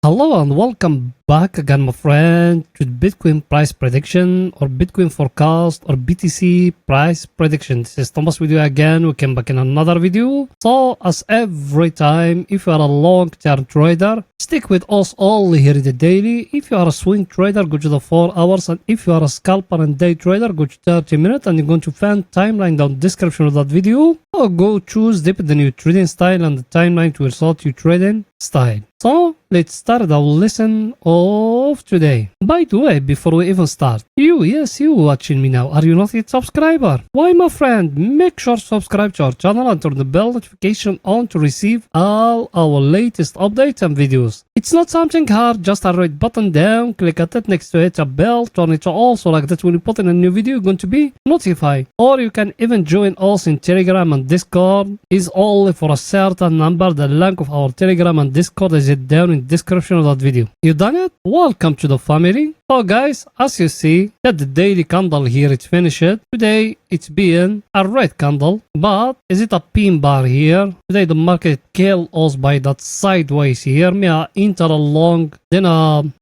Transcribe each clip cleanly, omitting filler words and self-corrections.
Hello and welcome back again, my friend, to Bitcoin price prediction or Bitcoin forecast or BTC price prediction. This is Thomas with you again. We came back in another video. So, as every time, if you are a long-term trader, stick with us only here in the daily. If you are a swing trader, go to the 4 hours. And if you are a scalper and day trader, go to 30 minutes. And you're going to find timeline down the description of that video. Or go choose the new trading style and the timeline to result your trading style. So, let's start our lesson of today. By the way, before we even start, you watching me now, are you not yet subscriber? Why, my friend, make sure to subscribe to our channel and turn the bell notification on to receive all our latest updates and videos. It's not something hard, just a red button down, click at it, next to it a bell, turn it on so like that when you put in a new video, you're going to be notified. Or you can even join us in Telegram and Discord. Is only for a certain number. The link of our Telegram and Discord is down in the description of that video. You done it? Welcome to the family. So guys, as you see that the daily candle here is finished. Today it's being a red candle, but is it a pin bar here? Today the market killed us by that sideways here. Me enter along, then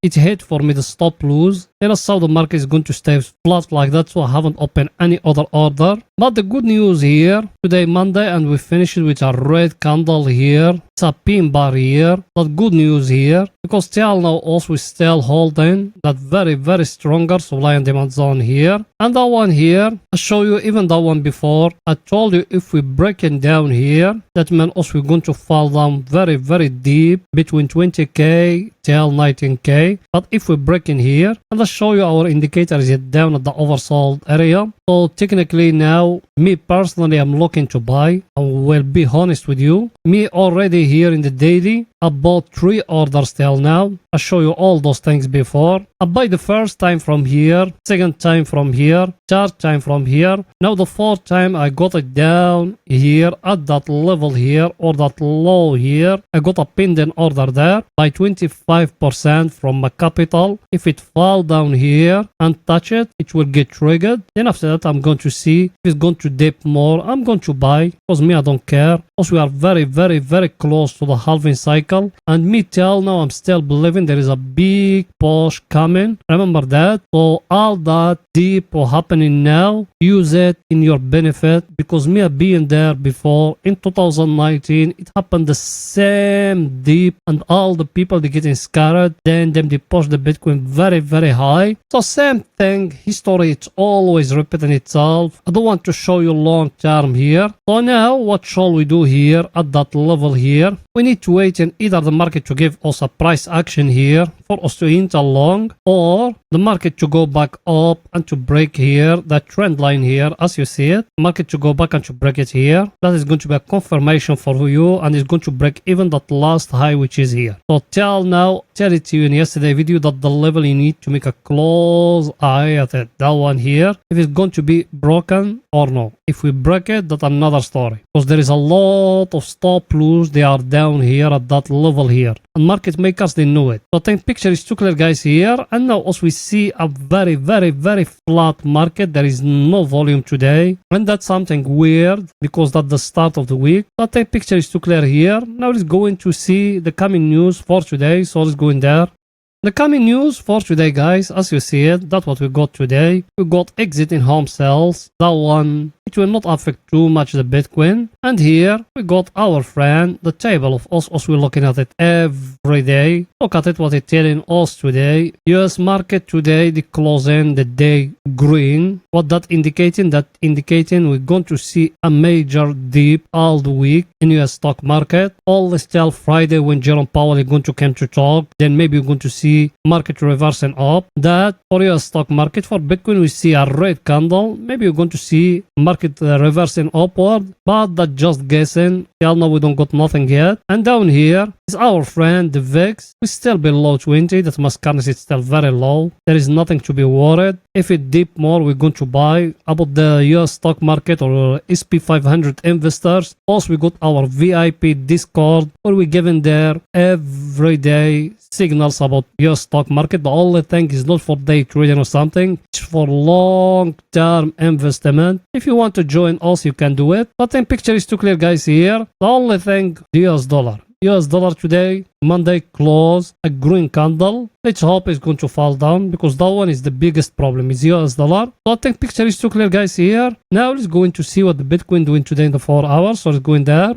it hit for me the stop loss. Then I saw the market is going to stay flat like that, so I haven't opened any other order. But the good news here, today Monday, and we finished with a red candle here. It's a pin bar here. But good news here, because till now also still holding that very stronger supply and demand zone here. And that one here, I show you even that one before. I told you if we break it down here, that means also we're going to fall down very deep between 20k till 19k. But if we break in here, and I show you our indicator is down at the oversold area. So technically now, me personally, I'm looking to buy. I will be honest with you. Me already here in the daily, I bought 3 orders till now. I show you all those things before. I buy the first time from here, second time from here, third time from here. Now the fourth time I got it down here at that level here or that low here. I got a pending order there by 25% from my capital. If it fall down here and touch it, it will get triggered. Then after that I'm going to see if it's going to dip more. I'm going to buy because me I don't care. Because we are very close to the halving cycle. And me till now I'm still believing there is a big push coming. Remember that. So all that deep or happening now, use it in your benefit, because me being there before in 2019, it happened the same deep and all the people they getting scared. Then they push the Bitcoin very high. So same thing, history, it's always repeating itself. I don't want to show you long term here. So now what shall we do here at that level here? We need to wait in either the market to give us a price action here for us to enter long, or the market to go back up and to break here that trend line here as you see it. Market to go back and to break it here. That is going to be a confirmation for you, and it's going to break even that last high which is here. So till now, tell it to you in yesterday video that the level you need to make a close eye at it. That one here, if it's going to be broken or no. If we break it, that's another story, because there is a lot of stop loss. They are down here at that level here, and market makers, they know it. So I think picture is too clear, guys, here. And now also we see a very flat market. There is no volume today, and that's something weird because that's the start of the week. So I think picture is too clear here. Now let's go in to see the coming news for today. So let's go in there. The coming news for today, guys, as you see it, that's what we got today. We got exiting home sales. That one, it will not affect too much the Bitcoin. And here we got our friend, the table of us we're looking at it every day. Look at it, what it's telling us today. US market today, the closing the day green. What that indicating? That indicating we're going to see a major dip all the week in US stock market. All till Friday when Jerome Powell is going to come to talk. Then maybe we're going to see market reversing up. That for US stock market. For Bitcoin we see a red candle. Maybe we're going to see market reversing upward, but that's just guessing. Till now we don't got nothing yet. And down here is our friend the VIX. We still below 20. That mass currency is still very low. There is nothing to be worried. If it dip more, we're going to buy. About the US stock market or SP 500 investors, also we got our VIP Discord where we giving there every day signals about US stock market. The only thing is not for day trading or something. It's for long-term investment. If you want to join us, you can do it. But then picture is too clear, guys, here. The only thing, the US dollar. US dollar today, Monday close, a green candle. Let's hope it's going to fall down because that one is the biggest problem is US dollar. So I think picture is too clear guys here. Now let's go into see what the Bitcoin doing today in the 4 hours. So let's go in there.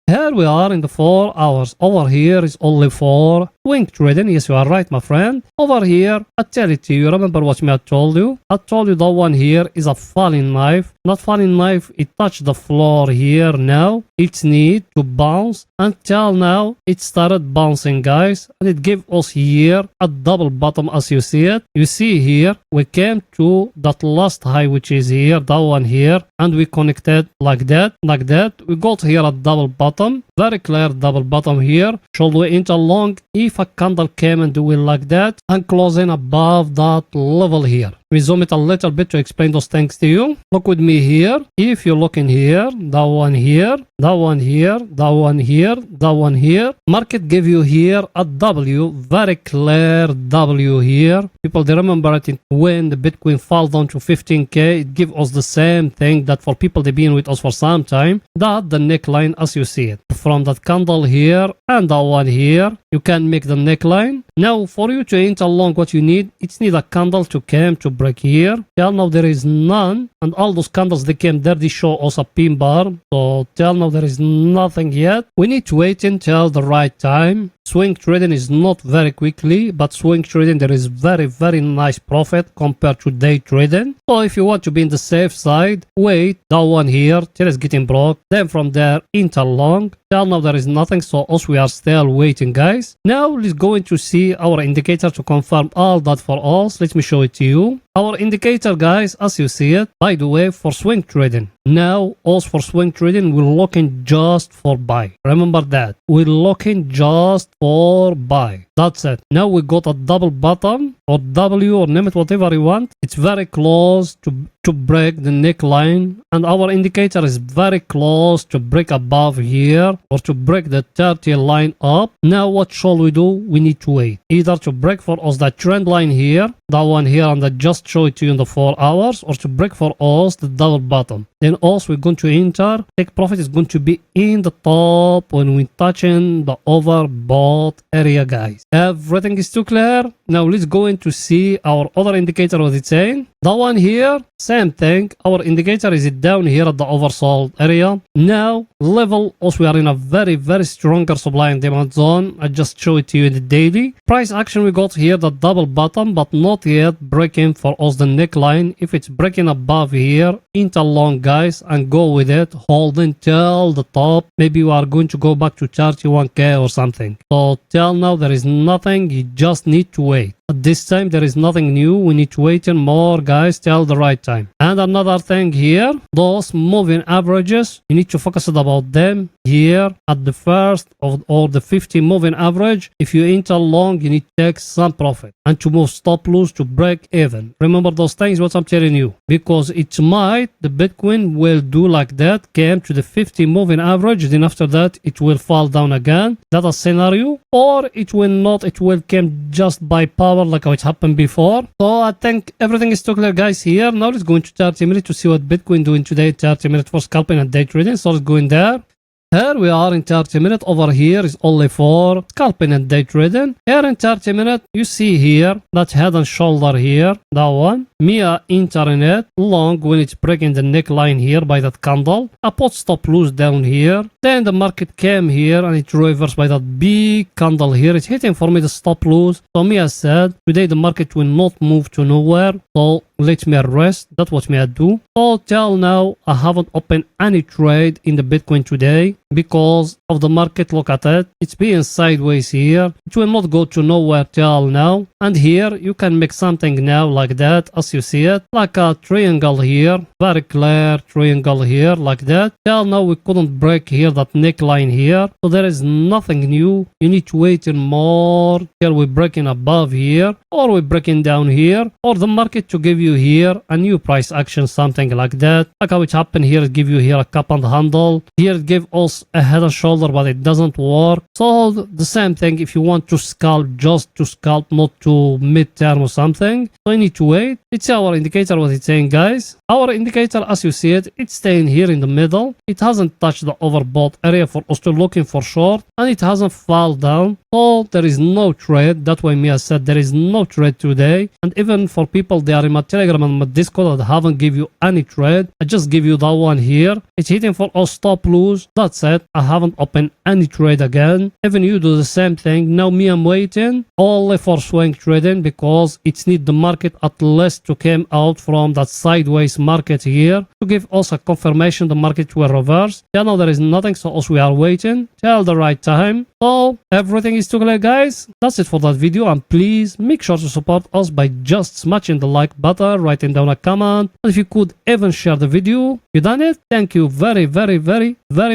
Here we are in the 4 hours. Over here is only for swing trading. Yes, you are right, my friend. Over here, I tell it to you. Remember what I told you? I told you that one here is a falling knife. Not falling knife. It touched the floor here now. It's need to bounce. Until now, it started bouncing, guys. And it gave us here a double bottom as you see it. You see here, we came to that last high, which is here, that one here. And we connected like that. We got here a double bottom. Very clear double bottom here. Should we enter long if a candle came and do it like that and closing above that level here? We zoom it a little bit to explain those things to you. Look with me here. If you look in here, that one here, that one here, that one here, that one here. Market give you here a W, very clear W here. People, they remember it when the Bitcoin fall down to 15K. It give us the same thing that for people they've been with us for some time. That the neckline as you see it. From that candle here and that one here, you can make the neckline. Now for you to enter long, what you need, it's need a candle to come to break here. Till now there is none, and all those candles they came there, they show us a pin bar. So till now there is nothing yet. We need to wait until the right time. Swing trading is not very quickly, but swing trading there is very nice profit compared to day trading. So if you want to be in the safe side, wait that one here till it's getting broke. Then from there enter long. Till now there is nothing, so us we are still waiting, guys. Now let's go into see our indicator to confirm all that for us. Let me show it to you. Our indicator, guys, as you see it, by the way, for swing trading. Now, us for swing trading, we're looking just for buy. Remember that. We're looking just for buy. That's it. Now we got a double bottom or W or name it whatever you want. It's very close to break the neckline, and our indicator is very close to break above here or to break the 30 line up. Now what shall we do? We need to wait either to break for us that trend line here, that one here, and I just show it to you in the 4 hours, or to break for us the double bottom. Then also we're going to enter. Take profit is going to be in the top when we're touching the overbought area, guys. Everything is too clear. Now let's go in to see our other indicator, what it's saying. That one here, same thing. Our indicator is down here at the oversold area. Now level, also we are in a very stronger supply and demand zone. I just show it to you in the daily. Price action, we got here the double bottom, but not yet breaking for us the neckline. If it's breaking above here, enter long, guys, and go with it. Hold until the top. Maybe we are going to go back to 31K or something. So till now there is nothing. You just need to wait. At this time there is nothing new. We need to wait in more, guys, till the right time. And another thing here, those moving averages, you need to focus about them here at the first or the 50 moving average. If you enter long, you need to take some profit and to move stop loss to break even. Remember those things what I'm telling you, because it might the Bitcoin will do like that, came to the 50 moving average, then after that it will fall down again. That's a scenario. Or it will not, it will come just by power like how it happened before. So I think everything is too clear, guys, here. Now let's go into 30 minutes to see what Bitcoin doing today. 30 minutes for scalping and day trading. So let's go in there. Here we are in 30 minutes. Over here is only for scalping and day trading. Here in 30 minutes, you see here that head and shoulder here, that one. Mia internet long when it's breaking the neckline here by that candle. I put stop loss down here. Then the market came here and it reversed by that big candle here. It's hitting for me the stop loss. So Mia said today the market will not move to nowhere. So let me rest. That's what me I do. So till now I haven't opened any trade in the Bitcoin today because of the market. Look at it. It's being sideways here. It will not go to nowhere till now. And here you can make something now like that as you see it. Like a triangle here. Very clear triangle here like that. Till now we couldn't break here that neckline here. So there is nothing new. You need to wait more till we're breaking above here, or we're breaking down here, or the market to give you here a new price action, something like that. Like how it happened here, it give you here a cup and handle. Here it give us a head and shoulder, but it doesn't work. So the same thing, if you want to scalp, just to scalp, not to mid-term or something. So you need to wait. It's our indicator, what it's saying, guys. Our indicator, as you see it, it's staying here in the middle. It hasn't touched the overbought area for us to looking for short, and it hasn't fall down. So there is no trade. That's why Mia said there is no trade today. And even for people they are in my Telegram and my Discord that haven't give you any trade, I just give you that one here. It's hitting for a stop loss. That's it. I haven't opened any trade again. Even you do the same thing. Now me, I'm waiting only for swing trading because it's need the market at least to come out from that sideways market here to give us a confirmation the market will reverse. Yeah, now there is nothing, so also we are waiting till the right time. So everything is clear, guys. That's it for that video, and please make sure to support us by just smashing the like button, writing down a comment, and if you could even share the video. You done it? Thank you very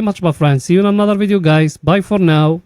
much, my friends. See you in another video, guys. Bye for now.